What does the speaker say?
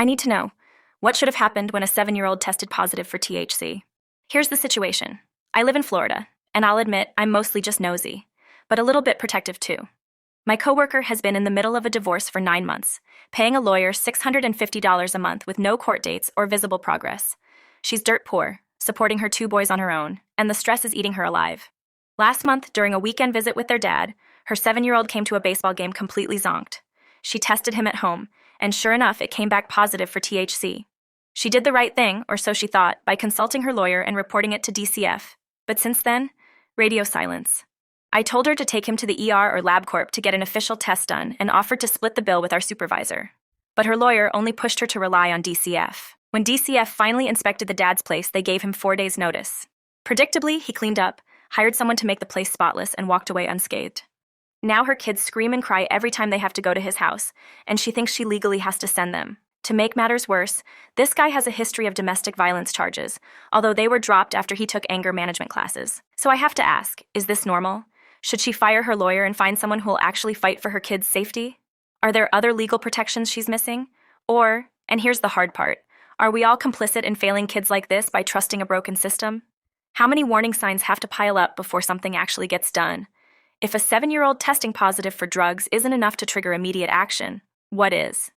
I need to know, what should have happened when a 7-year-old tested positive for THC? Here's the situation. I live in Florida, and I'll admit I'm mostly just nosy, but a little bit protective too. My coworker has been in the middle of a divorce for 9 months, paying a lawyer $650 a month with no court dates or visible progress. She's dirt poor, supporting her 2 boys on her own, and the stress is eating her alive. Last month, during a weekend visit with their dad, her 7-year-old came to a baseball game completely zonked. She tested him at home, and sure enough, it came back positive for THC. She did the right thing, or so she thought, by consulting her lawyer and reporting it to DCF. But since then, radio silence. I told her to take him to the ER or LabCorp to get an official test done and offered to split the bill with our supervisor. But her lawyer only pushed her to rely on DCF. When DCF finally inspected the dad's place, they gave him 4 days' notice. Predictably, he cleaned up, hired someone to make the place spotless, and walked away unscathed. Now her kids scream and cry every time they have to go to his house, and she thinks she legally has to send them. To make matters worse, this guy has a history of domestic violence charges, although they were dropped after he took anger management classes. So I have to ask, is this normal? Should she fire her lawyer and find someone who will actually fight for her kids' safety? Are there other legal protections she's missing? Or, and here's the hard part, are we all complicit in failing kids like this by trusting a broken system? How many warning signs have to pile up before something actually gets done? If a 7-year-old testing positive for drugs isn't enough to trigger immediate action, what is?